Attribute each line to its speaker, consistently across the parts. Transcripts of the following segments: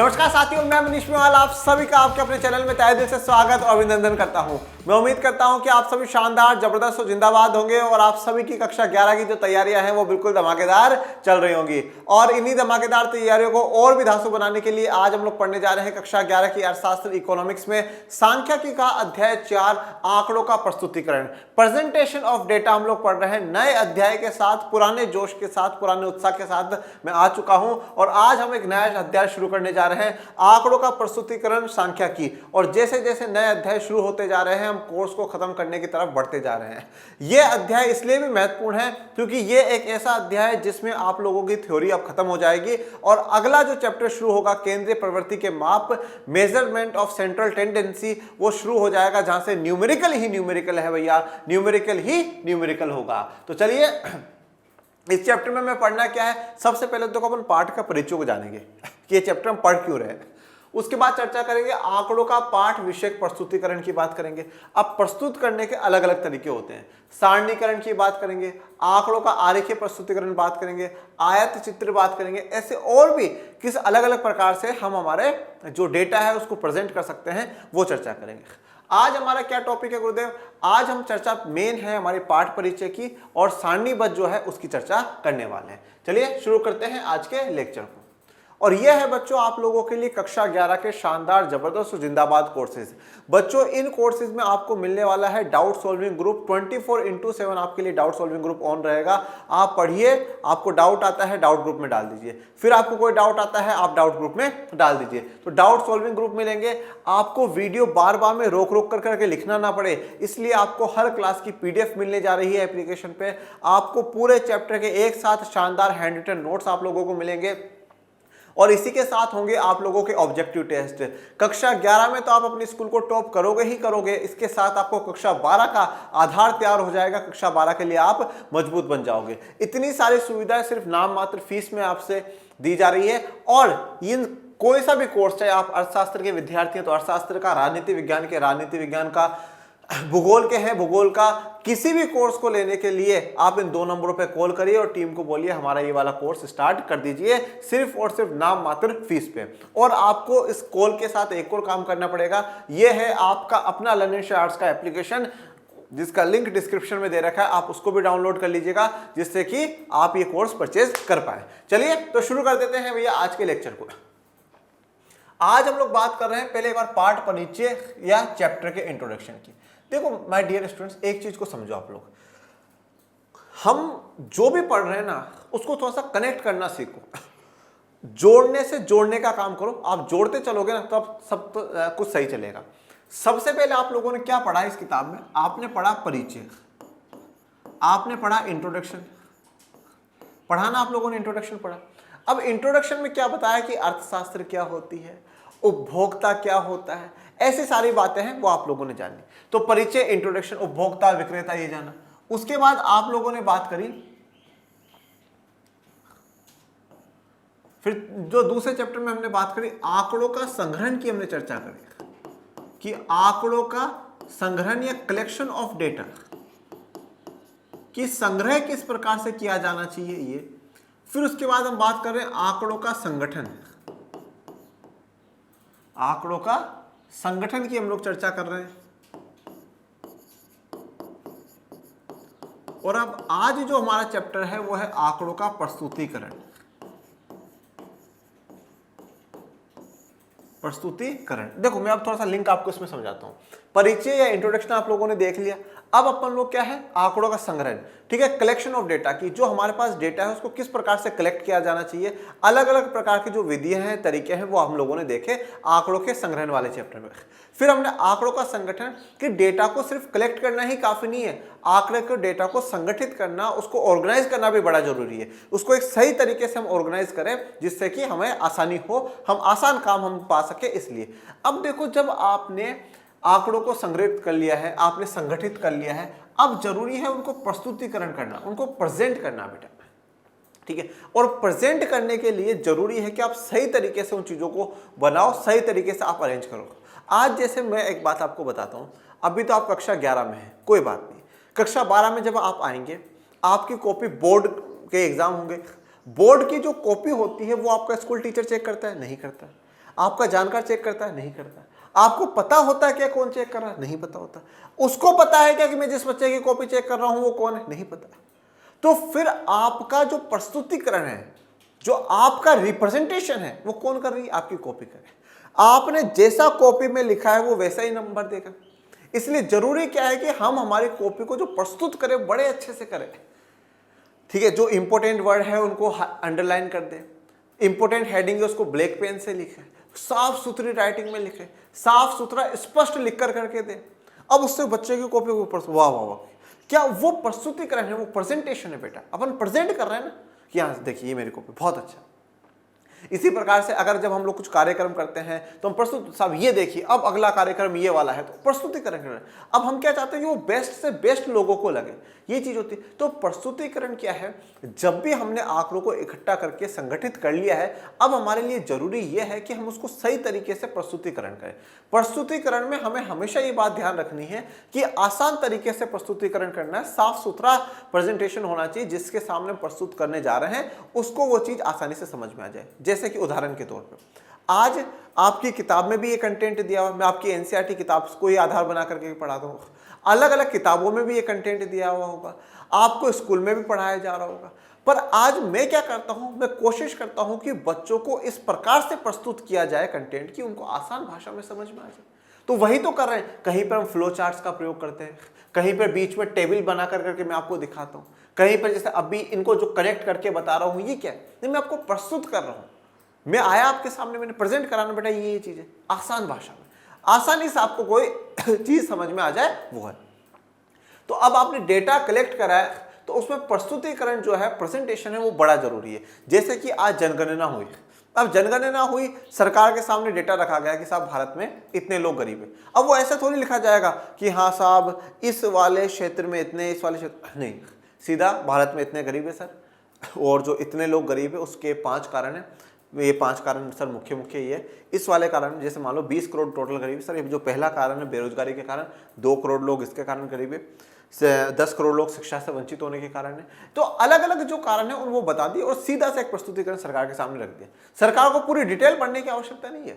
Speaker 1: नमस्कार साथियों, मैं मनीष मेवाल आप सभी का आपके अपने चैनल में तहे दिल से स्वागत और अभिनंदन करता हूं। मैं उम्मीद करता हूं कि आप सभी शानदार, जबरदस्त और जिंदाबाद होंगे और आप सभी की कक्षा 11 की जो तैयारियां हैं वो बिल्कुल धमाकेदार चल रही होंगी। और इन्हीं धमाकेदार तैयारियों को और भी धांसू बनाने के लिए आज हम लोग पढ़ने जा रहे हैं कक्षा 11 की अर्थशास्त्र इकोनॉमिक्स में सांख्यिकी का अध्याय 4 आंकड़ों का प्रस्तुतिकरण, प्रेजेंटेशन ऑफ डेटा हम लोग पढ़ रहे हैं। नए अध्याय के साथ, पुराने जोश के साथ, पुराने उत्साह के साथ मैं आ चुका हूं और आज हम एक नया अध्याय शुरू करने जा रहे हैं, आंकड़ों का प्रस्तुतिकरण सांख्यिकी। और जैसे जैसे नए अध्याय शुरू होते जा रहे हैं हम कोर्स को खत्म करने की तरफ बढ़ते जा रहे हैं। यह अध्याय इसलिए भी महत्वपूर्ण है क्योंकि यह एक ऐसा अध्याय है जिसमें आप लोगों की थ्योरी अब खत्म हो जाएगी और अगला जो चैप्टर शुरू होगा, केंद्रीय प्रवृत्ति के माप, मेजरमेंट ऑफ सेंट्रल टेंडेंसी, वो शुरू हो जाएगा, जहां से न्यूमेरिकल ही न्यूमेरिकल है भैया, न्यूमेरिकल ही न्यूमेरिकल होगा। तो चलिए इस चैप्टर में मैं पढ़ना क्या है, सबसे पहले तो अपन पाठ का परिचय को जानेंगे कि ये चैप्टर हम पढ़ क्यों रहे हैं। उसके बाद चर्चा करेंगे आंकड़ों का पाठ विषयक प्रस्तुतिकरण की बात करेंगे। अब प्रस्तुत करने के अलग अलग तरीके होते हैं, सारणीकरण की बात करेंगे, आंकड़ों का आरेखीय प्रस्तुतिकरण बात करेंगे, आयत चित्र बात करेंगे। ऐसे और भी किस अलग अलग प्रकार से हम हमारे जो डेटा है उसको प्रेजेंट कर सकते हैं वो चर्चा करेंगे। आज हमारा क्या टॉपिक है गुरुदेव? आज हम चर्चा मेन है हमारी पाठ परिचय की और सारणीबद्ध जो है उसकी चर्चा करने वाले हैं। चलिए शुरू करते हैं आज के लेक्चर को। और यह है बच्चों आप लोगों के लिए कक्षा 11 के शानदार, जबरदस्त और जिंदाबाद कोर्सेज। बच्चों इन कोर्सेज में आपको मिलने वाला है डाउट सॉल्विंग ग्रुप, 24/7 आपके लिए डाउट सॉल्विंग ग्रुप ऑन रहेगा। आप पढ़िए, आपको डाउट आता है डाउट ग्रुप में डाल दीजिए, फिर आपको कोई डाउट आता है आप डाउट ग्रुप में डाल दीजिए। तो डाउट सॉल्विंग ग्रुप मिलेंगे, आपको वीडियो बार बार में रोक रोक कर करके लिखना ना पड़े, इसलिए आपको हर क्लास की PDF मिलने जा रही है एप्लीकेशन पे। आपको पूरे चैप्टर के एक साथ शानदार हैंड रिटन नोट्स आप लोगों को मिलेंगे और इसी के साथ होंगे आप लोगों के ऑब्जेक्टिव टेस्ट। कक्षा 11 में तो आप अपने स्कूल को टॉप करोगे ही करोगे, इसके साथ आपको कक्षा 12 का आधार तैयार हो जाएगा, कक्षा 12 के लिए आप मजबूत बन जाओगे। इतनी सारी सुविधाएं सिर्फ नाम मात्र फीस में आपसे दी जा रही है। और इन कोई सा भी कोर्स, चाहे आप अर्थशास्त्र के विद्यार्थी हैं तो अर्थशास्त्र का, राजनीति विज्ञान के राजनीति विज्ञान का, भूगोल के हैं भूगोल का, किसी भी कोर्स को लेने के लिए आप इन 2 नंबरों पे कॉल करिए और टीम को बोलिए हमारा ये वाला कोर्स स्टार्ट कर दीजिए, सिर्फ और सिर्फ नाम मात्र फीस पे। और आपको इस कॉल के साथ एक और काम करना पड़ेगा, ये है आपका अपना लर्निंग आर्ट्स का एप्लीकेशन, जिसका लिंक डिस्क्रिप्शन में दे रखा है, आप उसको भी डाउनलोड कर लीजिएगा जिससे कि आप ये कोर्स परचेज कर पाए। चलिए तो शुरू कर देते हैं भैया आज के लेक्चर को। आज हम लोग बात कर रहे हैं पहले एक बार पाठ परिचय या चैप्टर के इंट्रोडक्शन की। देखो माय डियर स्टूडेंट्स, एक चीज को समझो आप लोग, हम जो भी पढ़ रहे हैं ना उसको थोड़ा सा कनेक्ट करना सीखो, जोड़ने से जोड़ने का काम करो। आप जोड़ते चलोगे ना तब सब कुछ सही चलेगा। सबसे पहले आप लोगों ने क्या पढ़ा इस किताब में? आपने पढ़ा परिचय, आपने पढ़ा इंट्रोडक्शन, पढ़ा ना आप लोगों ने? इंट्रोडक्शन पढ़ा। अब इंट्रोडक्शन में क्या बताया कि अर्थशास्त्र क्या होती है, उपभोक्ता क्या होता है, ऐसी सारी बातें हैं वो आप लोगों ने जानी। तो परिचय, इंट्रोडक्शन, उपभोक्ता, विक्रेता, ये जाना। उसके बाद आप लोगों ने बात करी, फिर जो दूसरे चैप्टर में हमने बात करी आंकड़ों का संग्रहण की, हमने चर्चा करी कि आंकड़ों का संग्रहण या कलेक्शन ऑफ डेटा कि संग्रह किस प्रकार से किया जाना चाहिए ये। फिर उसके बाद हम बात कर रहे हैं आंकड़ों का संगठन, आंकड़ों का संगठन की हम लोग चर्चा कर रहे हैं। और अब आज जो हमारा चैप्टर है वो है आंकड़ों का प्रस्तुतिकरण। प्रस्तुतिकरण देखो, मैं अब थोड़ा सा लिंक आपको इसमें समझाता हूं। परिचय या इंट्रोडक्शन आप लोगों ने देख लिया, अब अपन लोग क्या है, आंकड़ों का संग्रहण, ठीक है, कलेक्शन ऑफ डेटा की, जो हमारे पास डेटा है उसको किस प्रकार से कलेक्ट किया जाना चाहिए, अलग अलग प्रकार की जो विधियां हैं, तरीके हैं, वो हम लोगों ने देखे आंकड़ों के संग्रहण वाले चैप्टर में। फिर हमने आंकड़ों का संगठन कि डेटा को सिर्फ कलेक्ट करना ही काफी नहीं है, आंकड़े के डेटा को संगठित करना, उसको ऑर्गेनाइज करना भी बड़ा जरूरी है। उसको एक सही तरीके से हम ऑर्गेनाइज करें जिससे कि हमें आसानी हो, हम आसान काम हम पा सके। इसलिए अब देखो, जब आपने आंकड़ों को संग्रहित कर लिया है, आपने संगठित कर लिया है, अब जरूरी है उनको प्रस्तुतिकरण करना, उनको प्रेजेंट करना बेटा, ठीक है। और प्रेजेंट करने के लिए जरूरी है कि आप सही तरीके से उन चीजों को बनाओ, सही तरीके से आप अरेंज करो। आज जैसे मैं एक बात आपको बताता हूं, अभी तो आप कक्षा 11 में है, कोई बात नहीं, कक्षा 12 में जब आप आएंगे आपकी कॉपी, बोर्ड के एग्जाम होंगे, बोर्ड की जो कॉपी होती है वो आपका स्कूल टीचर चेक करता है? नहीं करता। आपका जानकार चेक करता है? नहीं करता। आपको पता होता है क्या कौन चेक कर रहा है? नहीं पता होता। उसको पता है क्या कि मैं जिस बच्चे की कॉपी चेक कर रहा हूं वो कौन है? नहीं पता। तो फिर आपका जो प्रस्तुतिकरण है, जो आपका रिप्रेजेंटेशन है, वो कौन कर रही है? आपकी कॉपी कर रही है। आपने जैसा कॉपी में लिखा है वो वैसा ही नंबर देगा। इसलिए जरूरी क्या है कि हम हमारी कॉपी को जो प्रस्तुत करें बड़े अच्छे से करें। ठीक है, जो इंपॉर्टेंट वर्ड है उनको अंडरलाइन कर दें, इंपॉर्टेंट हेडिंग है उसको ब्लैक पेन से लिखे, साफ सुथरी राइटिंग में लिखे, साफ सुथरा स्पष्ट लिख कर करके दे। अब उससे बच्चे की कॉपी के ऊपर वाह वाह वाह, क्या वो प्रस्तुतिकरण है, वो प्रेजेंटेशन है बेटा। अपन प्रेजेंट कर रहे हैं ना कि हाँ देखिए ये मेरी कॉपी बहुत अच्छा। इसी प्रकार से अगर जब हम लोग कुछ कार्यक्रम करते हैं तो हम प्रस्तुत, साहब ये देखिए अब अगला कार्यक्रम ये वाला है, तो प्रस्तुतिकरण कर रहे हैं। अब हम क्या चाहते हैं कि वो बेस्ट से बेस्ट लोगों को लगे, ये चीज होती है। तो प्रस्तुतिकरण क्या है, जब भी हमने आंकड़ों को इकट्ठा करके संगठित कर लिया है, अब हमारे लिए जरूरी यह है कि हम उसको सही तरीके से प्रस्तुतिकरण करें। प्रस्तुतिकरण में हमें हमेशा ये बात ध्यान रखनी है कि आसान तरीके से प्रस्तुतिकरण करना है, साफ सुथरा प्रेजेंटेशन होना चाहिए, जिसके सामने प्रस्तुत करने जा रहे हैं उसको वो चीज आसानी से समझ में आ जाए। जैसे कि उदाहरण के तौर पे आज आपकी किताब में भी ये कंटेंट दिया हुआ, मैं आपकी एनसीईआरटी किताब को ही आधार बना करके पढ़ा दूंगा, अलग अलग किताबों में भी ये कंटेंट दिया हुआ होगा, आपको स्कूल में भी पढ़ाया जा रहा होगा। पर आज मैं क्या करता हूं, मैं कोशिश करता हूं कि बच्चों को इस प्रकार से प्रस्तुत किया जाए कंटेंट कि उनको आसान भाषा में समझ में आ जाए। तो वही तो कर रहे हैं। कहीं पर हम फ्लो चार्ट्स का प्रयोग करते हैं, कहीं पर बीच में टेबल बना कर करके मैं आपको दिखाता हूं, कहीं पर जैसे अभी इनको जो कनेक्ट करके बता रहा हूं ये क्या है, नहीं मैं आपको प्रस्तुत कर रहा हूं। मैं आया आपके सामने, मैंने प्रेजेंट कराना बेटा ये चीज है, आसान भाषा में, आसानी से आपको कोई चीज समझ में आ जाए वो है। तो अब आपने डेटा कलेक्ट करा है तो उसमें प्रस्तुतिकरण जो है, प्रेजेंटेशन है, वो बड़ा जरूरी है। जैसे कि आज जनगणना हुई, अब जनगणना हुई, सरकार के सामने डेटा रखा गया कि साहब भारत में इतने लोग गरीब हैं। अब वो ऐसे थोड़ी लिखा जाएगा कि हाँ साहब इस वाले क्षेत्र में इतने, इस वाले क्षेत्र, नहीं, सीधा भारत में इतने गरीब है सर, और जो इतने लोग गरीब है उसके 5 कारण है। ये 5 कारण सर मुख्य ये है। इस वाले कारण, जैसे मान लो 20 करोड़ टोटल गरीब है सर, ये जो पहला कारण है बेरोजगारी के कारण, 2 करोड़ लोग इसके कारण गरीब है, 10 करोड़ लोग शिक्षा से वंचित होने के कारण है। तो अलग अलग जो कारण है उन वो बता दिए और सीधा से एक प्रस्तुतिकरण सरकार के सामने रख दिया। सरकार को पूरी डिटेल पढ़ने की आवश्यकता नहीं है,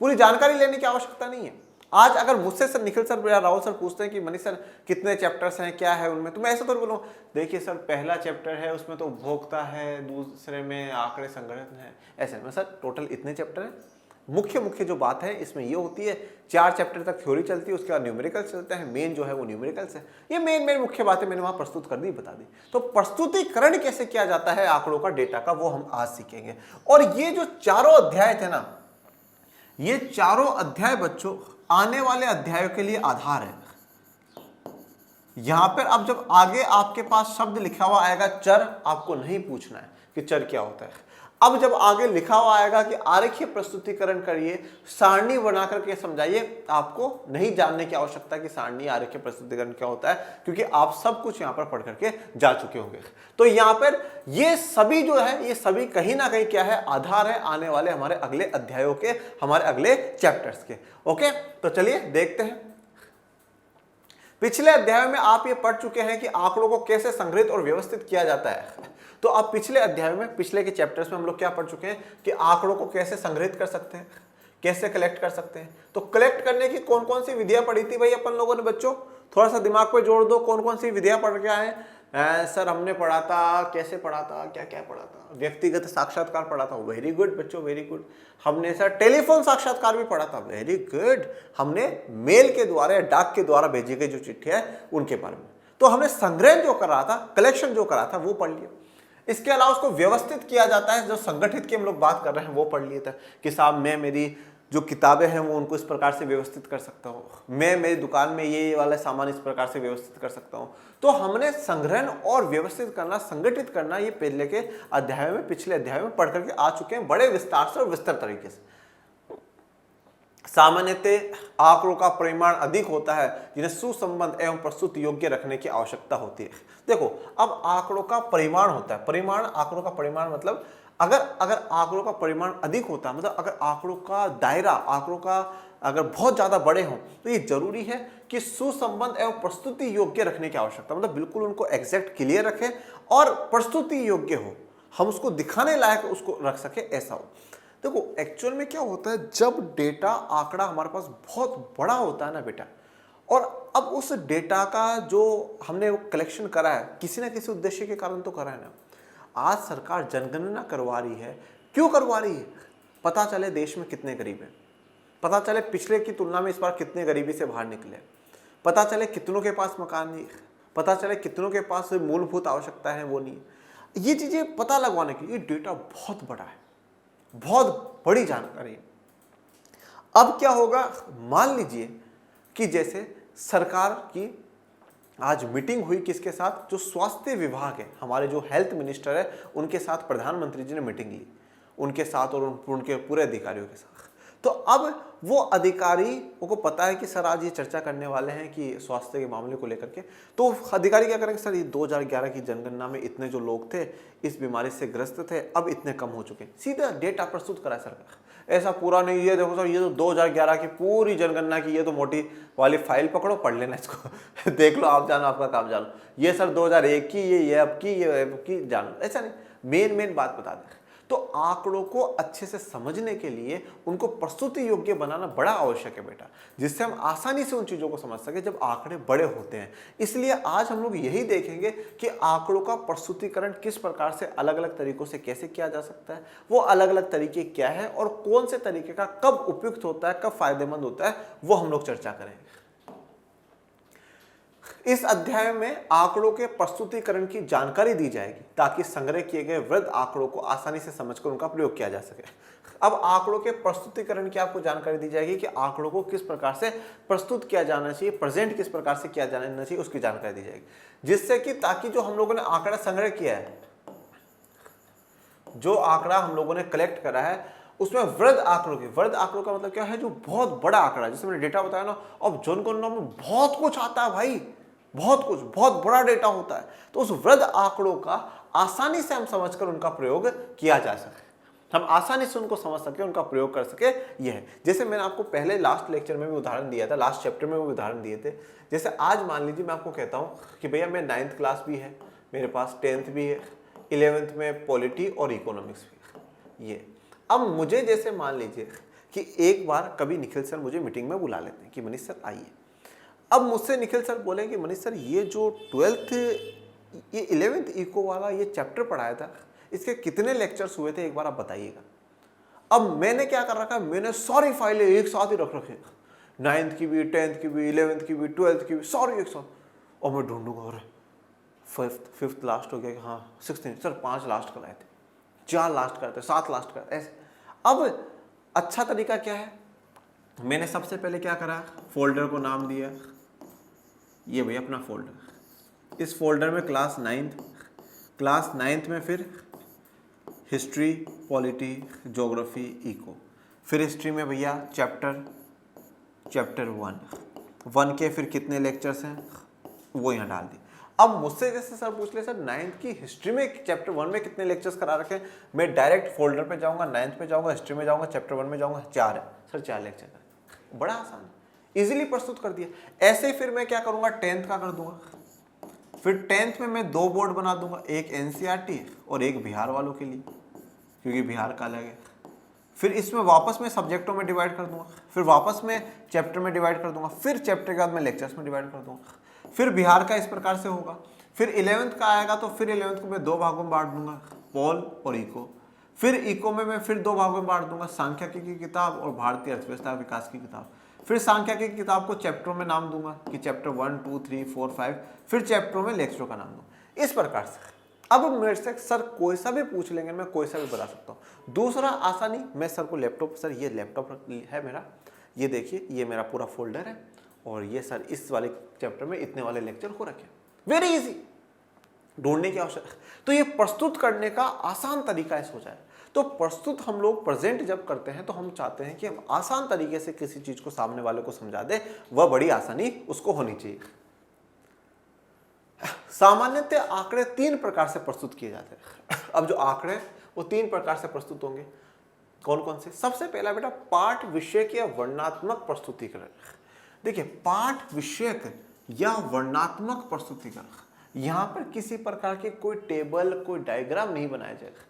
Speaker 1: पूरी जानकारी लेने की आवश्यकता नहीं है। आज अगर मुझसे सर निखिल सर या राहुल सर पूछते हैं कि मनीष सर कितने चैप्टर्स हैं, क्या है उनमें, तो मैं ऐसा थोड़ी बोलूँ देखिए सर पहला चैप्टर है उसमें तो उपभोक्ता है, दूसरे में आंकड़े संगठन है, ऐसे में सर टोटल इतने चैप्टर हैं। मुख्य जो बात है इसमें ये होती है, 4 चैप्टर तक थ्योरी चलती है, उसके बाद न्यूमेरिकल चलते हैं, मेन जो है वो न्यूमेरिकल्स है। ये मेन मुख्य बातें मैंने वहां प्रस्तुत कर दी, बता दी। तो प्रस्तुतिकरण कैसे किया जाता है आंकड़ों का, डेटा का, वो हम आज सीखेंगे। और ये जो चारों अध्याय थे ना, ये चारों अध्याय बच्चों आने वाले अध्यायों के लिए आधार है। यहां पर अब जब आगे आपके पास शब्द लिखा हुआ आएगा चर, आपको नहीं पूछना है कि चर क्या होता है। अब जब आगे लिखा हुआ आएगा कि आरेखीय प्रस्तुतिकरण करिए, सारणी बना करके समझाइए, आपको नहीं जानने की आवश्यकता कि सारणी आरेखीय प्रस्तुतिकरण क्या होता है, क्योंकि आप सब कुछ यहां पर पढ़ करके जा चुके होंगे। तो यहां पर ये सभी जो है, ये सभी कहीं ना कहीं क्या है, आधार है आने वाले हमारे अगले अध्यायों के, हमारे अगले चैप्टर्स के। ओके, तो चलिए देखते हैं। पिछले अध्याय में आप ये पढ़ चुके हैं कि आंकड़ों को कैसे संग्रहित और व्यवस्थित किया जाता है। तो अब पिछले अध्याय में, पिछले के चैप्टर्स में हम लोग क्या पढ़ चुके हैं कि आंकड़ों को कैसे संग्रहित कर सकते हैं, कैसे कलेक्ट कर सकते हैं। तो कलेक्ट करने की कौन कौन सी विधियां पढ़ी थी भाई अपन लोगों ने बच्चों, थोड़ा सा दिमाग पे जोड़ दो, कौन कौन सी विधियां पढ़ के आए। सर हमने पढ़ा था, कैसे पढ़ा था, क्या क्या पढ़ा था, व्यक्तिगत साक्षात्कार पढ़ा था, वेरी गुड बच्चों, वेरी गुड। हमने सर टेलीफोन साक्षात्कार भी पढ़ा था, वेरी गुड। हमने मेल के द्वारा या डाक के द्वारा भेजी गई जो चिट्ठी है उनके बारे में। तो हमने संग्रहण जो कर रहा था, कलेक्शन जो करा था वो पढ़ लिया। इसके अलावा उसको व्यवस्थित किया जाता है, जो संगठित की हम लोग बात कर रहे हैं वो पढ़ लिए थे कि साहब मैं मेरी जो किताबें हैं वो उनको इस प्रकार से व्यवस्थित कर सकता हूँ, मैं मेरी दुकान में ये वाला सामान इस प्रकार से व्यवस्थित कर सकता हूँ। तो हमने संग्रहण और व्यवस्थित करना, संगठित करना, ये पहले के अध्याय में, पिछले अध्याय में पढ़ करके आ चुके हैं बड़े विस्तार से और विस्तार तरीके से। सामान्यतः आंकड़ों का परिमाण अधिक होता है जिन्हें सुसंबद्ध एवं प्रस्तुत योग्य रखने की आवश्यकता होती है। देखो अब आंकड़ों का परिमाण होता है, परिमाण, आंकड़ों का परिमाण मतलब अगर आंकड़ों का परिमाण अधिक होता है, मतलब अगर आंकड़ों का दायरा, आंकड़ों का अगर बहुत ज्यादा बड़े हों, तो ये जरूरी है कि सुसंबद्ध एवं प्रस्तुति योग्य रखने की आवश्यकता, मतलब बिल्कुल उनको एग्जैक्ट क्लियर रखें और प्रस्तुति योग्य हो, हम उसको दिखाने लायक उसको रख सके, ऐसा हो। देखो एक्चुअल में क्या होता है, जब डेटा आंकड़ा हमारे पास बहुत बड़ा होता है ना बेटा, और अब उस डेटा का जो हमने कलेक्शन करा है किसी ना किसी उद्देश्य के कारण तो करा है ना। आज सरकार जनगणना करवा रही है, क्यों करवा रही है? पता चले देश में कितने गरीब हैं, पता चले पिछले की तुलना में इस बार कितने गरीबी से बाहर निकले, पता चले कितनों के पास मकान नहीं, पता चले कितनों के पास मूलभूत आवश्यकता है वो नहीं। ये चीजें पता लगवाने के लिए डेटा बहुत बड़ा है, बहुत बड़ी जानकारी है। अब क्या होगा, मान लीजिए कि जैसे सरकार की आज मीटिंग हुई किसके साथ, जो स्वास्थ्य विभाग है, हमारे जो हेल्थ मिनिस्टर है उनके साथ प्रधानमंत्री जी ने मीटिंग ली, उनके साथ और उनके पूरे अधिकारियों के साथ। तो अब वो अधिकारी को पता है कि सर आज ये चर्चा करने वाले हैं कि स्वास्थ्य के मामले को लेकर के, तो अधिकारी क्या करेंगे, सर ये 2011 की जनगणना में इतने जो लोग थे इस बीमारी से ग्रस्त थे, अब इतने कम हो चुके हैं। सीधा डेटा प्रस्तुत करा सरकार, ऐसा पूरा नहीं, ये देखो सर ये तो 2011 की पूरी जनगणना की ये तो मोटी वाली फाइल पकड़ो, पढ़ लेना इसको देख लो, आप जानो आपका काम जानो, ये सर 2001 की, ये अब की, ये अब की, जानो। ऐसा नहीं, मेन बात बता दें। तो आंकड़ों को अच्छे से समझने के लिए उनको प्रस्तुति योग्य बनाना बड़ा आवश्यक है बेटा, जिससे हम आसानी से उन चीजों को समझ सके जब आंकड़े बड़े होते हैं। इसलिए आज हम लोग यही देखेंगे कि आंकड़ों का प्रस्तुतिकरण किस प्रकार से अलग अलग तरीकों से कैसे किया जा सकता है, वो अलग अलग तरीके क्या है और कौन से तरीके का कब उपयुक्त होता है, कब फायदेमंद होता है, वो हम लोग चर्चा करेंगे। इस अध्याय में आंकड़ों के प्रस्तुतिकरण की जानकारी दी जाएगी ताकि संग्रह किए गए वृद्ध आंकड़ों को आसानी से समझकर उनका प्रयोग किया जा सके। अब आंकड़ों के प्रस्तुतिकरण की आपको जानकारी दी जाएगी कि आंकड़ों को किस प्रकार से प्रस्तुत किया जाना चाहिए, प्रेजेंट किस प्रकार से किया जाना चाहिए, उसकी जानकारी दी जाएगी, जिससे कि ताकि जो हम लोगों ने आंकड़ा संग्रह किया है, जो आंकड़ा हम लोगों ने कलेक्ट करा है, उसमें वृद्ध आंकड़ों का मतलब क्या है, जो बहुत बड़ा आंकड़ा, जैसे मैंने डेटा बताया ना, अब जनगणना में बहुत कुछ आता है भाई, बहुत कुछ, बहुत बड़ा डेटा होता है, तो उस वृद्ध आंकड़ों का आसानी से हम समझकर उनका प्रयोग किया जा सके, हम आसानी से उनको समझ सके, उनका प्रयोग कर सके। यह है, जैसे मैंने आपको पहले लास्ट लेक्चर में भी उदाहरण दिया था, लास्ट चैप्टर में भी उदाहरण दिए थे। जैसे आज मान लीजिए मैं आपको कहता हूँ कि भैया मैं 9th क्लास भी है, मेरे पास 10th भी है, 11th में पॉलिटी और इकोनॉमिक्स भी है। ये अब मुझे जैसे मान लीजिए कि एक बार कभी निखिल सर मुझे मीटिंग में बुला लेते हैं कि मनीष सर आइए। अब मुझसे निखिल सर बोलेंगे मनीष सर ये जो 12th ये 11th इको वाला ये चैप्टर पढ़ाया था, इसके कितने लेक्चर्स हुए थे एक बार आप बताइएगा। अब मैंने क्या कर रखा है, मैंने सारी फाइलें एक साथ ही रख रखे, 9th की भी, 10th की भी, 11th की भी, 12th की भी, सारी एक साथ, और मैं ढूंढूंगा, अरे 5th लास्ट हो गया, हाँ 16th, सर 5 लास्ट कराए थे, 4 लास्ट कराए थे, 7 लास्ट कराए, ऐसे। अब अच्छा तरीका क्या है, मैंने सबसे पहले क्या करा, फोल्डर को नाम दिया, ये भैया अपना फोल्डर, इस फोल्डर में क्लास 9th में फिर हिस्ट्री, पॉलिटी, ज्योग्राफी, इको, फिर हिस्ट्री में भैया चैप्टर 1 के फिर कितने लेक्चर्स हैं वो यहाँ डाल दी। अब मुझसे जैसे सर पूछ ले, सर 9th की हिस्ट्री में चैप्टर 1 में कितने लेक्चर्स करा रखे हैं, मैं डायरेक्ट फोल्डर पे जाऊंगा, 9th पे जाऊंगा, हिस्ट्री में जाऊंगा, चैप्टर 1 में जाऊंगा, 4 है सर, 4 लेक्चर, बड़ा आसान, इजीली प्रस्तुत कर दिया। ऐसे ही फिर मैं क्या करूंगा, 10th का कर दूंगा, फिर 10th में मैं 2 बोर्ड बना दूंगा, एक एनसीईआरटी और एक बिहार वालों के लिए, क्योंकि बिहार का अलग है। फिर इसमें वापस मैं सब्जेक्टों में डिवाइड कर दूंगा, फिर वापस मैं चैप्टर में डिवाइड कर दूंगा, फिर चैप्टर के बाद मैं लेक्चर्स में डिवाइड कर दूंगा। फिर बिहार का इस प्रकार से होगा, फिर 11th का आएगा तो फिर 11th को मैं 2 भागों में बांट दूंगा, पॉल और इको। फिर इको में मैं फिर 2 भागों में बांट दूंगा, सांख्यिकी की किताब और भारतीय अर्थव्यवस्था विकास की किताब। फिर सांख्यिकी की किताब को चैप्टरों में नाम दूंगा कि चैप्टर 1, 2, 3, 4, 5, फिर चैप्टरों में लेक्चरों का नाम दूंगा, इस प्रकार से। अब मेरे से सर कोई सा भी पूछ लेंगे, मैं कोई सा भी बता सकता हूँ। दूसरा आसानी, मैं सर को लैपटॉप, सर ये लैपटॉप है मेरा, ये देखिए ये मेरा पूरा फोल्डर है, और ये सर इस वाले चैप्टर में इतने वाले लेक्चर हो रखे, वेरी इजी, ढूंढने की आवश्यकता। तो ये प्रस्तुत करने का आसान तरीका इस हो जाए। तो प्रस्तुत हम लोग प्रेजेंट जब करते हैं तो हम चाहते हैं कि हम आसान तरीके से किसी चीज को सामने वाले को समझा दे, वह बड़ी आसानी उसको होनी चाहिए। सामान्यतः आंकड़े 3 प्रकार से प्रस्तुत किए जाते हैं। अब जो आंकड़े वो 3 प्रकार से प्रस्तुत होंगे, कौन कौन से? सबसे पहला बेटा पाठ विषयक या वर्णनात्मक प्रस्तुतिकरण। देखिए पाठ विषयक या वर्णनात्मक प्रस्तुतिकरण, यहां पर किसी प्रकार के कोई टेबल, कोई डायग्राम नहीं बनाया जाएगा,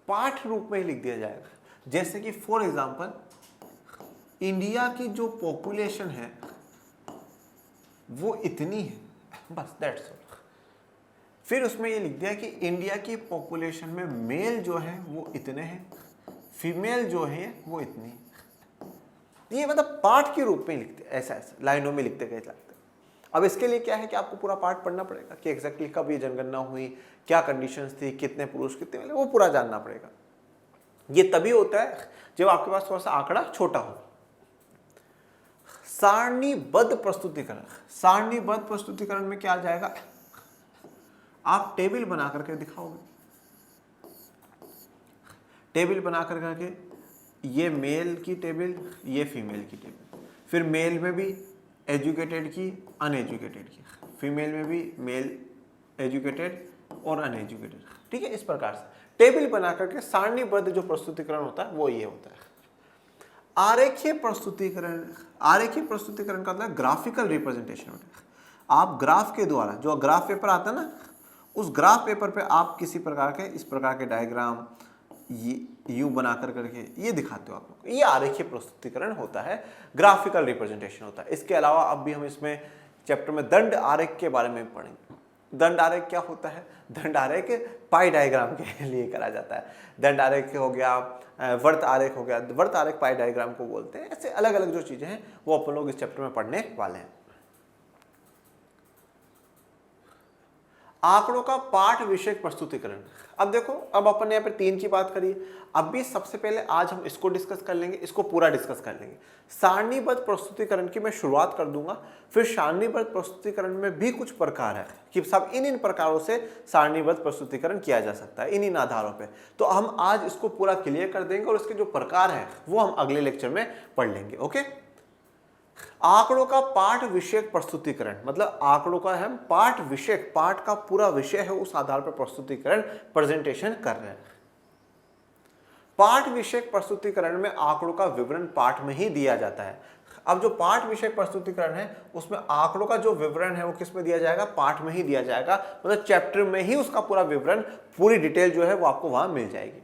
Speaker 1: पाठ रूप में ही लिख दिया जाएगा। जैसे कि फॉर एग्जांपल इंडिया की जो पॉपुलेशन है वो इतनी है, बस दैट्स ऑल। फिर उसमें ये लिख दिया कि इंडिया की पॉपुलेशन में मेल जो है वो इतने हैं, फीमेल जो है वो इतनी है। ये मतलब पाठ के रूप में लिखते, ऐसा ऐसा लाइनों में लिखते गए जाते। अब इसके लिए क्या है कि आपको पूरा पाठ पढ़ना पड़ेगा कि एग्जैक्टली कब ये जनगणना हुई, क्या कंडीशंस थी, कितने पुरुष कितने महिला, वो पूरा जानना पड़ेगा। ये तभी होता है जब आपके पास थोड़ा सा आंकड़ा छोटा हो। सारणीबद्ध प्रस्तुतिकरण, सारणीबद्ध प्रस्तुतिकरण में क्या आ जाएगा, आप टेबल बना करके दिखाओगे, टेबल बना करके, ये मेल की टेबल, ये फीमेल की टेबल, फिर मेल में भी एजुकेटेड की, अनएजुकेटेड की, फीमेल में भी मेल एजुकेटेड और अनएजुकेटेड, ठीक है। इस प्रकार से टेबल बना करके सारणीबद्ध जो प्रस्तुतिकरण होता है वो ये होता है। आरेखीय प्रस्तुतिकरण, आरेखीय प्रस्तुतिकरण का मतलब ग्राफिकल रिप्रेजेंटेशन होता है। आप ग्राफ के द्वारा, जो ग्राफ पेपर आता है ना, उस ग्राफ पेपर पे आप किसी प्रकार के, इस प्रकार के डायग्राम यूं बना करके ये दिखाते हो आप लोग, ये आरेखीय प्रस्तुतिकरण होता है, ग्राफिकल रिप्रेजेंटेशन होता है। इसके अलावा अब भी हम इसमें चैप्टर में दंड आरेख के बारे में पढ़ेंगे। दंड आरेख क्या होता है, दंड आरेख पाई डायग्राम के लिए करा जाता है। दंड आरेख हो गया, वर्त आरेख हो गया, वर्त आरेख पाई डायग्राम को बोलते हैं। ऐसे अलग अलग जो चीजें हैं वो अपन लोग इस चैप्टर में पढ़ने वाले हैं। आंकड़ों का पाठ विषयक प्रस्तुतिकरण। अब देखो, अब अपन ने यहाँ पे 3 की बात करी, अब भी सबसे पहले आज हम इसको डिस्कस कर लेंगे, इसको पूरा डिस्कस कर लेंगे। सारणीबद्ध प्रस्तुतिकरण की मैं शुरुआत कर दूंगा, फिर सारणीबद्ध प्रस्तुतिकरण में भी कुछ प्रकार है कि सब इन प्रकारों से सारणीबद्ध प्रस्तुतिकरण किया जा सकता है, इन आधारों पे। तो हम आज इसको पूरा क्लियर कर देंगे और इसके जो प्रकार है वो हम अगले लेक्चर में पढ़ लेंगे। ओके। आंकड़ों का पाठ विषयक प्रस्तुतिकरण, मतलब आंकड़ों का हम पाठ विषयक, पाठ का पूरा विषय है उस आधार पर प्रस्तुतिकरण, प्रेजेंटेशन कर रहे हैं। पाठ विषयक प्रस्तुतिकरण में आंकड़ों का विवरण पाठ में ही दिया जाता है। अब जो पाठ विषयक प्रस्तुतिकरण है उसमें आंकड़ों का जो विवरण है वो किस में दिया जाएगा, पाठ में ही दिया जाएगा, मतलब चैप्टर में ही उसका पूरा विवरण, पूरी डिटेल जो है वो आपको वहां मिल जाएगी।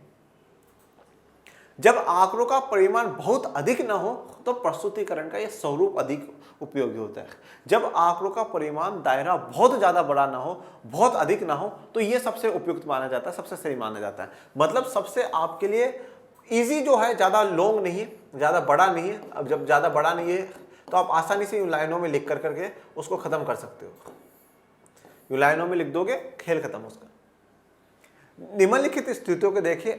Speaker 1: जब आंकड़ों का परिमाण बहुत अधिक ना हो तो प्रस्तुतिकरण का यह स्वरूप अधिक उपयोगी होता है। जब आंकड़ों का परिमाण, दायरा बहुत ज्यादा बड़ा ना हो, बहुत अधिक ना हो, तो यह सबसे उपयुक्त माना जाता है, सबसे सही माना जाता है। मतलब सबसे आपके लिए इजी जो है, ज्यादा लॉन्ग नहीं है, ज्यादा बड़ा नहीं है। अब जब ज्यादा बड़ा नहीं है तो आप आसानी से इन लाइनों में लिख करके उसको खत्म कर सकते हो। इन लाइनों में लिख दोगे, खेल खत्म उसका। निम्नलिखित स्थितियों को देखिए।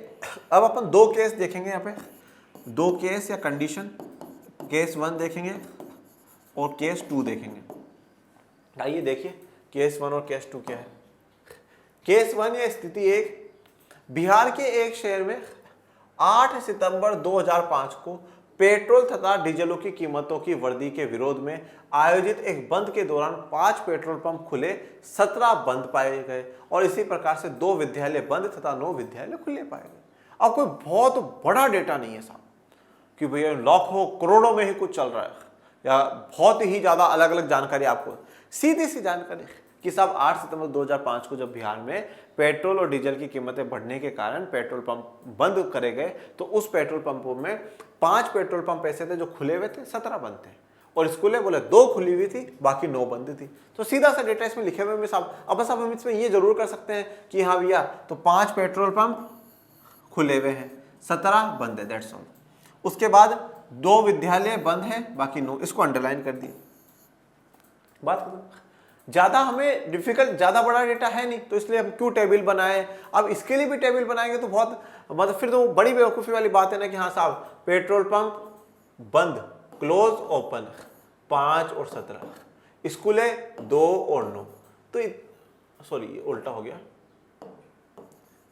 Speaker 1: अब अपन 2 केस देखेंगे, यहाँ पे 2 केस या कंडीशन, केस 1 देखेंगे और केस 2 देखेंगे। आइए देखिए केस 1 और केस 2 क्या है। केस 1 या स्थिति 1, बिहार के एक शहर में 8 सितंबर 2005 को पेट्रोल तथा डीजलों की कीमतों की वृद्धि के विरोध में आयोजित एक बंद के दौरान 5 पेट्रोल पंप खुले, 17 बंद पाए गए और इसी प्रकार से 2 विद्यालय बंद तथा 9 विद्यालय खुले पाए गए। अब कोई बहुत बड़ा डेटा नहीं है साहब कि भैया लाखों करोड़ों में ही कुछ चल रहा है या बहुत ही ज्यादा अलग अलग जानकारी, आपको सीधी सी जानकारी कि साहब 8 सितंबर 2005 को जब बिहार में पेट्रोल और डीजल की कीमतें बढ़ने के कारण पेट्रोल पंप बंद करे गए, तो उस पेट्रोल पंपों में 5 पेट्रोल पंप ऐसे थे जो खुले हुए थे, 17 बंद थे। और स्कूलें बोले 2 खुली हुई थी, बाकी 9 बंद थी। तो सीधा सा डेटा इसमें लिखे हुए में साहब, अब बस हम इसमें ये जरूर कर सकते हैं कि हाँ भैया, तो 5 पेट्रोल पंप खुले हुए हैं, 17 बंद है, दैट्स ऑल। उसके बाद 2 विद्यालय बंद है, बाकी 9, इसको अंडरलाइन कर दिए, बात खत्म। ज्यादा हमें डिफिकल्ट, ज्यादा बड़ा डेटा है नहीं, तो इसलिए हम क्यों टेबल बनाए। अब इसके लिए भी टेबल बनाएंगे तो बहुत, मतलब फिर तो बड़ी बेवकूफ़ी वाली बात है ना कि हाँ साहब पेट्रोल पंप बंद, क्लोज, ओपन 5 और 17, स्कूलें 2 और 9, तो सॉरी ये उल्टा हो गया,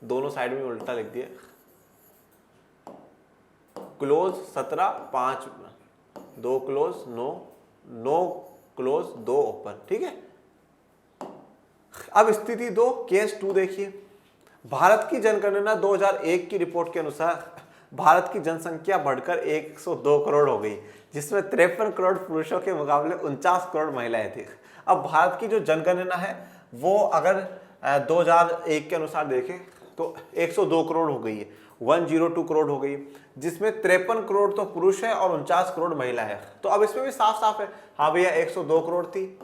Speaker 1: दोनों साइड में उल्टा लिख दिया। क्लोज 17, 5, 2 क्लोज, 9 क्लोज, 2 ओपन, ठीक है। अब स्थिति 2, केस 2 देखिए। भारत की जनगणना 2001 की रिपोर्ट के अनुसार भारत की जनसंख्या बढ़कर 102 करोड़ हो गई, जिसमें 53 करोड़ पुरुषों के मुकाबले 49 करोड़ महिलाएं थी। अब भारत की जो जनगणना है वो अगर 2001 के अनुसार देखें तो 102 करोड़ हो गई है, 102 करोड़ हो गई, जिसमें 53 करोड़ तो पुरुष है और 49 करोड़ महिला है। तो अब इसमें भी साफ साफ है, हाँ भैया 102 करोड़ थी,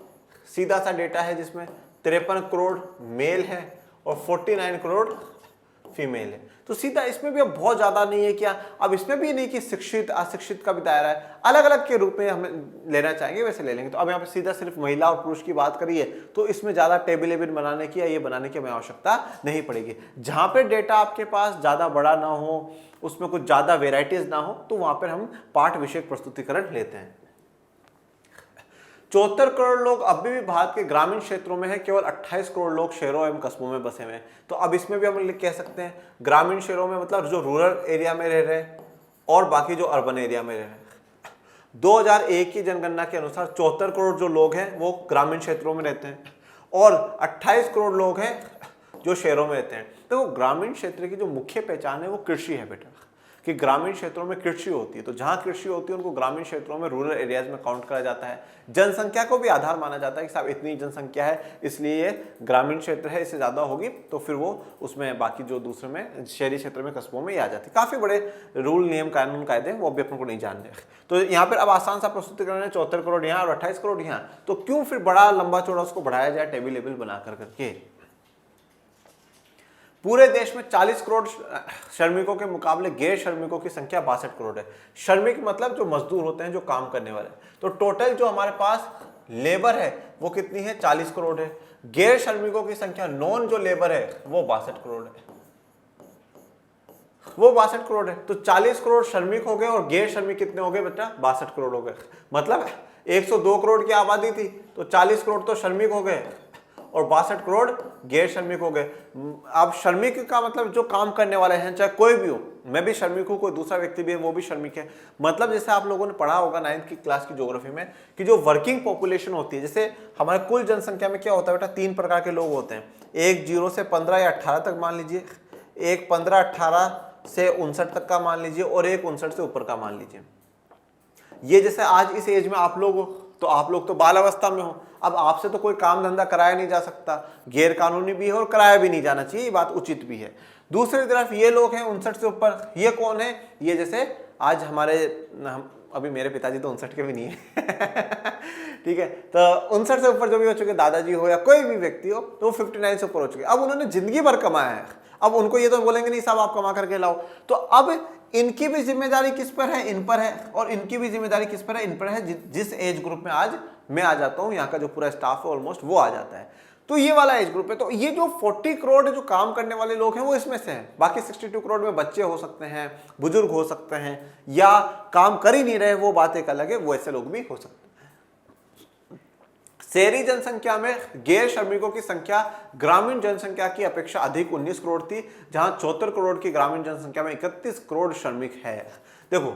Speaker 1: सीधा सा डेटा है जिसमें 53 करोड़ मेल है और 49 करोड़ फीमेल है। तो सीधा इसमें भी अब बहुत ज्यादा नहीं है क्या, अब इसमें भी नहीं कि शिक्षित अशिक्षित का भी दायरा है, अलग अलग के रूप में हम लेना चाहेंगे वैसे ले लेंगे। तो अब यहाँ पे सीधा सिर्फ महिला और पुरुष की बात करिए तो इसमें ज्यादा टेबल वेबल बनाने की या ये बनाने की हमें आवश्यकता नहीं पड़ेगी। जहां पे डेटा आपके पास ज्यादा बड़ा ना हो, उसमें कुछ ज्यादा वेराइटीज ना हो, तो वहां पर हम पाठ विषयक प्रस्तुतिकरण लेते हैं। 74 करोड़ लोग अभी भी भारत के ग्रामीण क्षेत्रों में हैं, केवल 28 करोड़ लोग शहरों एवं कस्बों में बसे हुए हैं। तो अब इसमें भी हम कह सकते हैं ग्रामीण शहरों में मतलब जो रूरल एरिया में रह रहे हैं और बाकी जो अर्बन एरिया में रह रहे हैं। 2001 की जनगणना के अनुसार 74 करोड़ जो लोग हैं वो ग्रामीण क्षेत्रों में रहते हैं और 28 करोड़ लोग हैं जो शहरों में रहते हैं। तो ग्रामीण क्षेत्र की जो मुख्य पहचान है वो कृषि है बेटा, कि ग्रामीण क्षेत्रों में कृषि होती है। तो जहां कृषि होती है उनको ग्रामीण क्षेत्रों में, रूरल एरियाज में काउंट करा जाता है। जनसंख्या को भी आधार माना जाता है कि साहब इतनी जनसंख्या है इसलिए ये ग्रामीण क्षेत्र है, इससे ज्यादा होगी तो फिर वो उसमें बाकी जो दूसरे में शहरी क्षेत्र में कस्बों में आ जाती है। काफी बड़े रूल नियम कानून कायदे वो भी अपन को नहीं जानने। तो यहाँ पर अब आसान सा प्रस्तुतिकरण है, 74 करोड़ यहाँ और 28 करोड़ यहाँ, तो क्यों फिर बड़ा लंबा चौड़ा उसको बढ़ाया जाए टेबल लेवल बना करके। पूरे देश में 40 करोड़ श्रमिकों के मुकाबले गैर श्रमिकों की संख्या 62 करोड़ है। श्रमिक मतलब जो मजदूर होते हैं, जो काम करने वाले। तो टोटल जो हमारे पास लेबर है वो कितनी है, 40 करोड़ है। गैर श्रमिकों की संख्या नॉन जो लेबर है वो 62 करोड़ है, वो 62 करोड़ है। तो 40 करोड़ श्रमिक हो गए और गैर श्रमिक कितने हो गए बेटा, 62 करोड़ हो गए। मतलब 102 करोड़ की आबादी थी तो 40 करोड़ तो श्रमिक हो गए और 62 करोड़ गैर श्रमिक हो गए। अब श्रमिक का मतलब जो काम करने वाले हैं, चाहे कोई भी हो, मैं भी श्रमिक हूं, कोई दूसरा व्यक्ति भी है वो भी श्रमिक है। मतलब जैसे आप लोगों ने पढ़ा होगा 9th की क्लास की ज्योग्राफी में कि जो वर्किंग पॉपुलेशन होती है, जैसे हमारे कुल जनसंख्या में क्या होता है बेटा, 3 प्रकार के लोग होते हैं। एक 0 से 15 या 18 तक मान लीजिए, एक 15-18 से 59 तक का मान लीजिए और एक 59 से ऊपर का मान लीजिए। ये जैसे आज इस एज में आप लोग हो तो आप लोग तो बाल अवस्था में हो, अब आपसे तो कोई काम धंधा कराया नहीं जा सकता, गैर कानूनी भी है और कराया भी नहीं जाना चाहिए, ये बात उचित भी है। दूसरी तरफ ये लोग हैं 59 से ऊपर, ये कौन है, ये जैसे आज हमारे अभी मेरे पिताजी तो 59 के भी नहीं है ठीक है, तो 59 से ऊपर जो भी हो चुके, दादाजी हो या कोई भी व्यक्ति हो, तो 59 से ऊपर हो चुके। अब उन्होंने जिंदगी भर कमाया है, अब उनको ये तो बोलेंगे नहीं साहब आप कमा करके लाओ। तो अब इनकी भी जिम्मेदारी किस पर है, इन पर है, और इनकी भी जिम्मेदारी किस पर है, इन पर है। जिस एज ग्रुप में आज मैं आ जाता हूं, यहाँ का जो पूरा स्टाफ है ऑलमोस्ट वो आ जाता है, तो ये वाला एज ग्रुप है। तो ये जो 40 करोड़ जो काम करने वाले लोग हैं वो इसमें से हैं। बाकी 62 करोड़ में बच्चे हो सकते हैं, बुजुर्ग हो सकते हैं, या काम कर ही नहीं रहे, वो बात एक अलग है, वो ऐसे लोग भी हो सकते हैं। शहरी जनसंख्या में गैर श्रमिकों की संख्या ग्रामीण जनसंख्या की अपेक्षा अधिक 19 करोड़ थी, जहां 74 करोड़ की ग्रामीण जनसंख्या में 31 करोड़ श्रमिक है। देखो,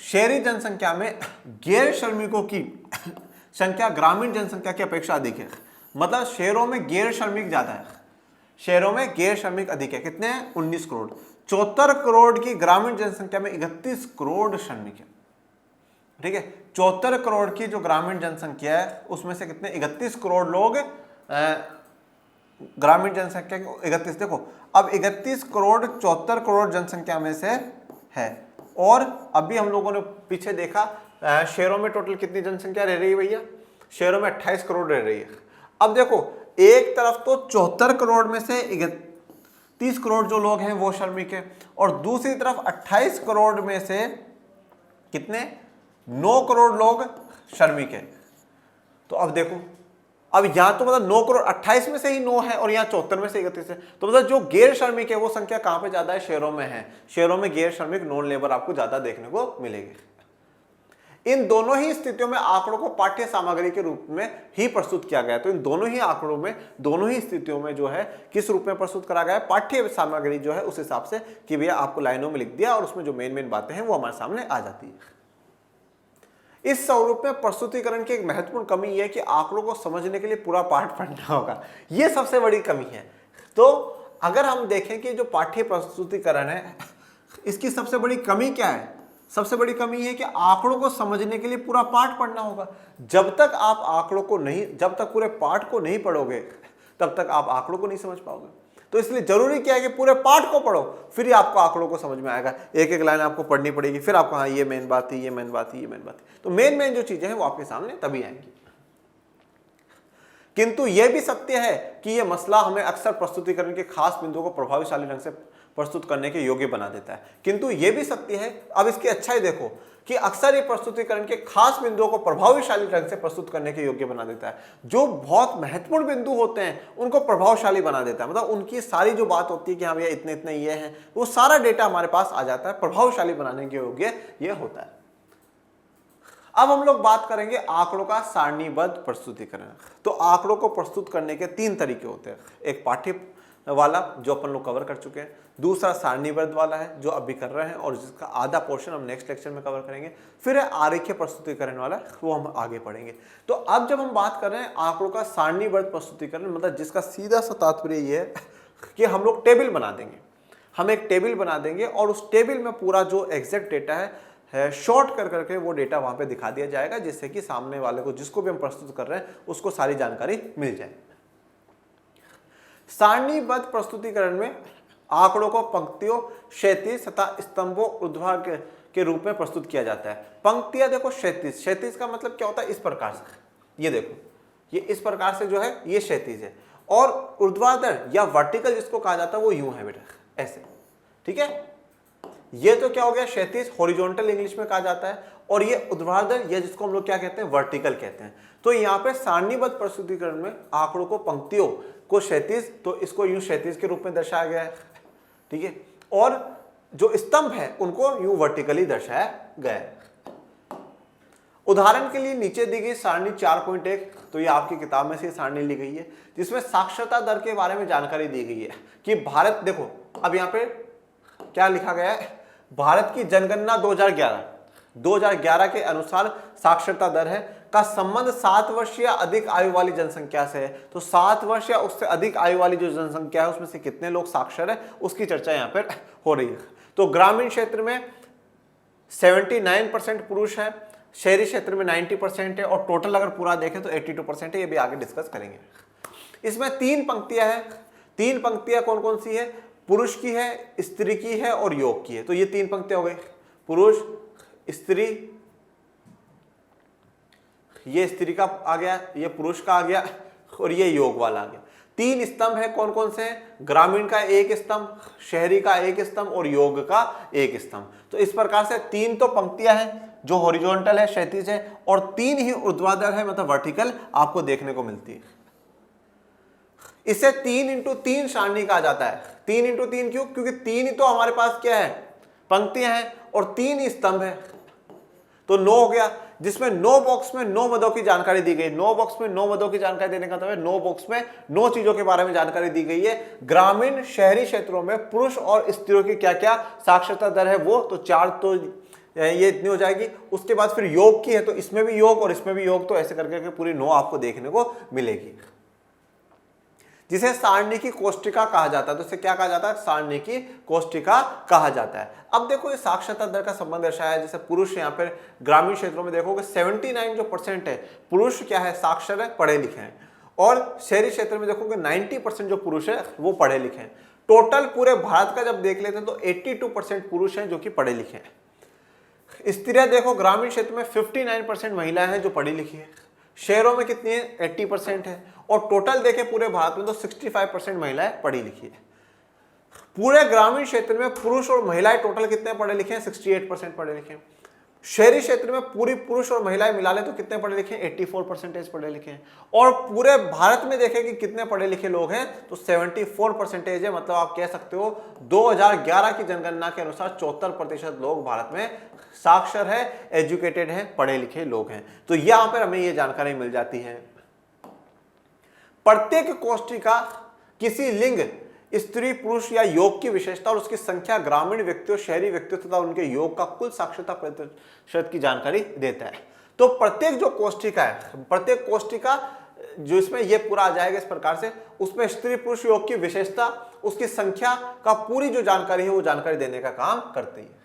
Speaker 1: शहरी जनसंख्या में गैर श्रमिकों की संख्या ग्रामीण जनसंख्या की अपेक्षा अधिक है। मतलब शहरों में गैर श्रमिक ज्यादा है, शहरों में गैर श्रमिक अधिक है। कितने हैं, 19 करोड़। 74 करोड़ की ग्रामीण जनसंख्या में 31 करोड़ श्रमिक है। ठीक है, 74 करोड़ की जो ग्रामीण जनसंख्या है उसमें से कितने, 31 करोड़ लोग ग्रामीण जनसंख्या को 31, देखो अब 31 करोड़ 74 करोड़ जनसंख्या में से है। और अभी हम लोगों ने पीछे देखा शहरों में टोटल कितनी जनसंख्या रह रही है भैया, शहरों में 28 करोड़ रह रही है। अब देखो, एक तरफ तो 74 करोड़ में से 31 करोड़ जो लोग हैं वो श्रमिक है, और दूसरी तरफ 28 करोड़ में से कितने, 9 करोड़ लोग श्रमिक है। तो अब देखो, अब यहां तो मतलब 9 करोड़ 28 में से ही 9 है और यहाँ 74 में से 31 है। तो मतलब जो गैर श्रमिक है वो संख्या कहां पे ज्यादा है, शहरों में है। शहरों में गैर श्रमिक नॉन लेबर आपको ज्यादा देखने को मिलेगी। इन दोनों ही स्थितियों में आंकड़ों को पाठ्य सामग्री के रूप में ही प्रस्तुत किया गया है। तो इन दोनों ही आंकड़ों में, दोनों ही स्थितियों में जो है किस रूप में प्रस्तुत करा गया है, पाठ्य सामग्री जो है उस हिसाब से कि भैया आपको लाइनों में लिख दिया और उसमें जो मेन बातें हैं वो हमारे सामने आ जाती है। इस स्वरूप में प्रस्तुतिकरण की एक महत्वपूर्ण कमी यह है कि आंकड़ों को समझने के लिए पूरा पाठ पढ़ना होगा, यह सबसे बड़ी कमी है। तो अगर हम देखें कि जो पाठ्य प्रस्तुतिकरण है इसकी सबसे बड़ी कमी क्या है, सबसे बड़ी कमी है कि आंकड़ों को समझने के लिए पूरा पाठ पढ़ना होगा। जब तक आप आंकड़ों को नहीं, जब तक पूरे पाठ को नहीं पढ़ोगे तब तक आप आंकड़ों को नहीं समझ पाओगे। तो इसलिए जरूरी क्या है कि पूरे पाठ को पढ़ो, फिर ही आपको आंकड़ों को समझ में आएगा। एक एक लाइन आपको पढ़नी पड़ेगी, फिर आपको हाँ ये मेन बात है, ये मेन बात है, ये मेन बात है। तो मेन जो चीजें हैं वो आपके सामने तभी आएंगी। किंतु यह भी सत्य है कि यह मसला हमें अक्सर प्रस्तुतिकरण के खास बिंदुओं को प्रभावशाली ढंग से प्रस्तुत करने के योग्य बना देता है। किंतु यह भी सत्य है, अब इसकी अच्छाई देखो, कि अक्सर ये प्रस्तुतिकरण के खास बिंदुओं को प्रभावशाली ढंग से प्रस्तुत करने के योग्य बना देता है। जो बहुत महत्वपूर्ण बिंदु होते हैं उनको प्रभावशाली बना देता है, मतलब उनकी सारी जो बात होती है कि हाँ भैया इतने इतने ये हैं, वो सारा डेटा हमारे पास आ जाता है, प्रभावशाली बनाने के योग्य ये होता है। अब हम लोग बात करेंगे आंकड़ों का सारणीबद्ध प्रस्तुतिकरण। तो आंकड़ों को प्रस्तुत करने के 3 तरीके होते हैं, एक पाठ्य वाला जो अपन लोग कवर कर चुके हैं, दूसरा सारणीबद्ध वाला है जो अभी कर रहे हैं और जिसका आधा पोर्शन हम नेक्स्ट लेक्चर में कवर करेंगे, फिर है आरेखीय प्रस्तुतिकरण वाला, वो हम आगे पढ़ेंगे। तो अब जब हम बात कर रहे हैं आंकड़ों का सारणीबद्ध प्रस्तुतिकरण, मतलब जिसका सीधा सा तात्पर्य ये है कि हम लोग टेबल बना देंगे, हम एक टेबल बना देंगे और उस टेबल में पूरा जो एग्जैक्ट डेटा है शॉर्ट कर करके वो डेटा वहां पे दिखा दिया जाएगा, जिससे कि सामने वाले को, जिसको भी हम प्रस्तुत कर रहे हैं, उसको सारी जानकारी मिल जाए। सारणीबद्ध प्रस्तुतिकरण में आंकड़ों को पंक्तियों, क्षैतिज तथा स्तंभों, ऊर्ध्वाधर के रूप में प्रस्तुत किया जाता है। पंक्तियां देखो क्षैतिज, क्षैतिज का मतलब क्या होता है, इस प्रकार से, ये देखो, ये इस प्रकार से जो है ये क्षैतिज है, और ऊर्ध्वाधर या वर्टिकल जिसको कहा जाता है वो यूं है बेटा, ऐसे, ठीक है। ये तो क्या हो गया क्षैतिज, हॉरिजॉन्टल इंग्लिश में कहा जाता है, और ये ऊर्ध्वाधर या जिसको हम लोग क्या कहते हैं, वर्टिकल कहते हैं। तो यहाँ पे सारणीबद्ध प्रस्तुतिकरण में आंकड़ों को, पंक्तियों को क्षैतिज, तो इसको यूं क्षैतिज के रूप में दर्शाया गया है, ठीक है, और जो स्तंभ है उनको यूं वर्टिकली दर्शाया गया है। उदाहरण के लिए नीचे दी गई सारणी 4.1, तो ये आपकी किताब में से सारणी ली गई है, जिसमें साक्षरता दर के बारे में जानकारी दी गई है कि भारत, देखो अब यहाँ पे क्या लिखा गया है, भारत की जनगणना 2011 के अनुसार साक्षरता दर है का संबंध 7 वर्ष या अधिक आयु वाली जनसंख्या से है। तो 7 वर्ष या उससे अधिक आयु वाली जो जनसंख्या है उसमें से कितने लोग साक्षर है उसकी चर्चा यहाँ पर हो रही है। तो ग्रामीण क्षेत्र में 79% पुरुष है, शहरी क्षेत्र में 90% है, और टोटल अगर पूरा देखें तो 82% है। ये भी आगे डिस्कस करेंगे। इसमें 3 पंक्तियां हैं। 3 पंक्तियां कौन कौन सी है, पुरुष की है, स्त्री की है और योग की है। तो ये 3 पंक्तियां हो गई, पुरुष, स्त्री, ये स्त्री का आ गया, ये पुरुष का आ गया, और ये योग वाला आ गया। 3 स्तंभ है, कौन कौन से हैं, ग्रामीण का 1 स्तंभ, शहरी का 1 स्तंभ और योग का 1 स्तंभ। तो इस प्रकार से 3 तो पंक्तियां हैं जो हॉरिजॉन्टल है, क्षैतिज है, और 3 ही ऊर्ध्वाधर है, मतलब वर्टिकल आपको देखने को मिलती है। इसे 3x3 सारणी कहा जाता है। 3x3 क्यों, क्योंकि 3 ही तो हमारे पास क्या है, पंक्तियां हैं, और 3 ही स्तंभ है, तो 9 हो गया, जिसमें 9 बॉक्स में 9 मदों की जानकारी दी गई। 9 बॉक्स में 9 मदों की जानकारी देने का मतलब है 9 बॉक्स में 9 चीजों के बारे में जानकारी दी गई है। ग्रामीण शहरी क्षेत्रों में पुरुष और स्त्रियों की क्या क्या साक्षरता दर है, वो तो 4 तो ये इतनी हो जाएगी। उसके बाद फिर योग की है, तो इसमें भी योग और इसमें भी योग, तो ऐसे करके पूरी 9 आपको देखने को मिलेगी, जिसे सारणी की कोष्टिका कहा जाता है। तो इसे क्या कहा जाता है, सारणी की कोष्टिका कहा जाता है। अब देखो ये साक्षरता दर का संबंध दर्शाया है। जैसे पुरुष यहाँ पर ग्रामीण क्षेत्रों में देखोगे 79% है पुरुष क्या है, साक्षर है, पढ़े लिखे हैं, और शहरी क्षेत्र में देखोगे 90% जो पुरुष है वो पढ़े लिखे हैं। टोटल पूरे भारत का जब देख लेते हैं तो 82% पुरुष हैं जो कि पढ़े लिखे हैं। स्त्रियां देखो ग्रामीण क्षेत्र में 59% महिलाएं हैं जो पढ़ी लिखी है, शहरों में कितनी है 80% है, और टोटल देखें पूरे भारत में तो 65% महिलाएं पढ़ी लिखी है। पूरे ग्रामीण क्षेत्र में पुरुष और महिलाएं टोटल कितने पढ़े लिखे हैं, 68% पढ़े लिखे हैं। शहरी क्षेत्र में पूरी पुरुष और महिलाएं मिला ले तो कितने पढ़े लिखे हैं, 84% पढ़े लिखे हैं। और पूरे भारत में देखें कि कितने पढ़े लिखे लोग हैं तो 74% है। मतलब आप कह सकते हो 2011 की जनगणना के अनुसार 74% लोग भारत में साक्षर है, एजुकेटेड है, पढ़े लिखे लोग हैं। तो यहां पर हमें यह जानकारी मिल जाती है। प्रत्येक कोष्टिका किसी लिंग, स्त्री, पुरुष या योग की विशेषता और उसकी संख्या, ग्रामीण व्यक्तियों, शहरी व्यक्तियों तथा उनके योग का कुल साक्षरता प्रतिशत की जानकारी देता है। तो प्रत्येक जो कोष्टिका है, प्रत्येक कोष्टिका जो इसमें ये पूरा आ जाएगा इस प्रकार से, उसमें स्त्री पुरुष योग की विशेषता, उसकी संख्या का पूरी जो जानकारी है वो जानकारी देने का काम करती है।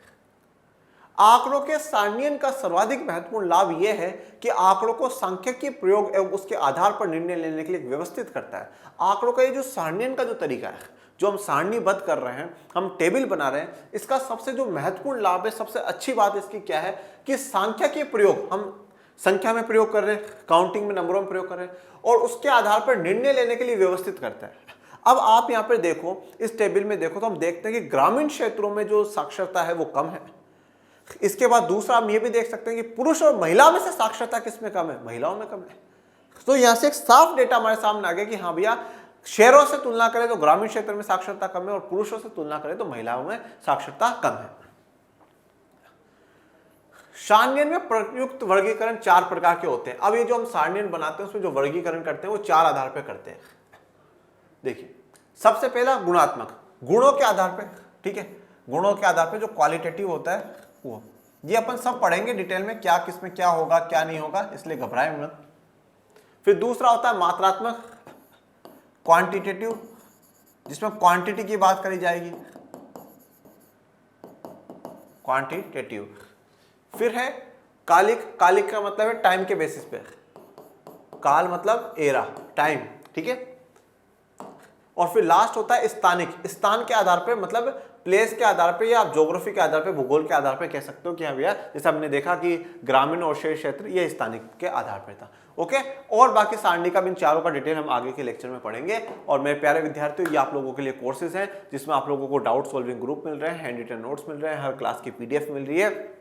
Speaker 1: आंकड़ों के सारणीयन का सर्वाधिक महत्वपूर्ण लाभ यह है कि आंकड़ों को सांख्यिकीय प्रयोग एवं उसके आधार पर निर्णय लेने के लिए व्यवस्थित करता है। आंकड़ों का ये जो सारणीयन का जो तरीका है जो हम सारणीबद्ध कर रहे हैं, हम टेबल बना रहे हैं, इसका सबसे जो महत्वपूर्ण लाभ है, सबसे अच्छी बात इसकी क्या है कि सांख्यिकीय प्रयोग हम संख्या में प्रयोग कर रहे हैं, काउंटिंग में, नंबरों में प्रयोग कर रहे हैं और उसके आधार पर निर्णय लेने के लिए व्यवस्थित करते हैं। अब आप यहां पर देखो, इस टेबल में देखो तो हम देखते हैं कि ग्रामीण क्षेत्रों में जो साक्षरता है वो कम है। इसके बाद दूसरा हम ये भी देख सकते हैं कि पुरुष और महिला में से साक्षरता किसमें कम है, महिलाओं में कम है। तो यहां से एक साफ डेटा हमारे सामने आ गया कि हाँ भैया, शहरों से तुलना करें तो ग्रामीण क्षेत्र में साक्षरता कम है और पुरुषों से तुलना करें तो महिलाओं में साक्षरता कम है। सारणियन में प्रयुक्त वर्गीकरण 4 प्रकार के होते हैं। अब ये जो हम सारणियन बनाते हैं उसमें जो वर्गीकरण करते हैं वो 4 आधार पर करते हैं। देखिए, सबसे पहला गुणात्मक, गुणों के आधार पर, ठीक है, गुणों के आधार पर जो क्वालिटेटिव होता है वो, ये अपन सब पढ़ेंगे डिटेल में, क्या किसमें क्या होगा क्या नहीं होगा, इसलिए घबराएं मत। फिर दूसरा होता है मात्रात्मक, क्वांटिटेटिव, जिसमें क्वांटिटी की बात करी जाएगी, क्वांटिटेटिव। फिर है कालिक, कालिक का मतलब है टाइम के बेसिस पे, काल मतलब एरा, टाइम, ठीक है। और फिर लास्ट होता है स्थानिक, स्थान के आधार पे, मतलब प्लेस के आधार पे या आप ज्योग्राफी के आधार पे, भूगोल के आधार पे कह सकते हो कि हाँ भैया, जैसे हमने देखा कि ग्रामीण और शहरी क्षेत्र ये स्थानिक के आधार पे था। ओके, और बाकी सारणी का इन चारों का डिटेल हम आगे के लेक्चर में पढ़ेंगे। और मेरे प्यारे विद्यार्थियों, ये आप लोगों के लिए कोर्सेज हैं जिसमें आप लोगों को डाउट सॉल्विंग ग्रुप मिल रहे हैं, हैंड रिटन नोट्स मिल रहे हैं, हर क्लास की PDF मिल रही है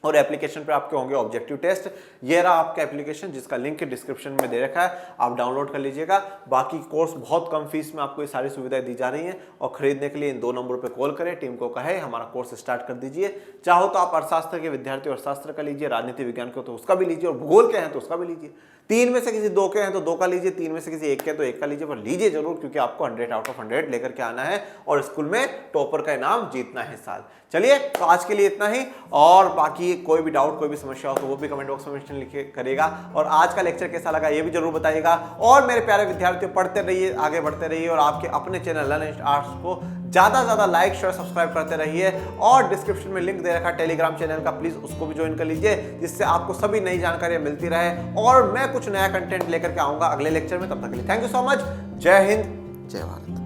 Speaker 1: और एप्लीकेशन पे आपके होंगे ऑब्जेक्टिव टेस्ट। ये रहा आपका एप्लीकेशन जिसका लिंक डिस्क्रिप्शन में दे रखा है, आप डाउनलोड कर लीजिएगा। बाकी कोर्स बहुत कम फीस में आपको ये सारी सुविधाएं दी जा रही हैं और खरीदने के लिए इन 2 नंबरों पे कॉल करें, टीम को कहे हमारा कोर्स स्टार्ट कर दीजिए। चाहो तो आप अर्थशास्त्र के विद्यार्थी अर्थशास्त्र का लीजिए, राजनीति विज्ञान के तो उसका भी लीजिए और भूगोल के हैं तो उसका भी लीजिए। 3 में से किसी 2 के हैं तो 2 का लीजिए, 3 में से किसी 1 के तो 1 का लीजिए, पर लीजिए जरूर, क्योंकि आपको 100 आउट ऑफ 100 लेकर के आना है और स्कूल में टॉपर का इनाम जीतना है साल। चलिए, तो आज के लिए इतना ही, और बाकी कोई भी डाउट, कोई भी समस्या हो तो वो भी कमेंट बॉक्स में लिखे करेगा। और आज का लेक्चर कैसा लगा ये भी जरूर बताइएगा। और मेरे प्यारे विद्यार्थियों, पढ़ते रहिए, आगे बढ़ते रहिए और आपके अपने चैनल लर्न आर्ट्स को ज्यादा से ज्यादा लाइक शेयर सब्सक्राइब करते रहिए। और डिस्क्रिप्शन में लिंक दे रखा है टेलीग्राम चैनल का, प्लीज उसको भी ज्वाइन कर लीजिए, जिससे आपको सभी नई जानकारियां मिलती रहे और मैं कुछ नया कंटेंट लेकर के आऊंगा अगले लेक्चर में। तब तक के लिए थैंक यू सो मच। जय हिंद, जय भारत।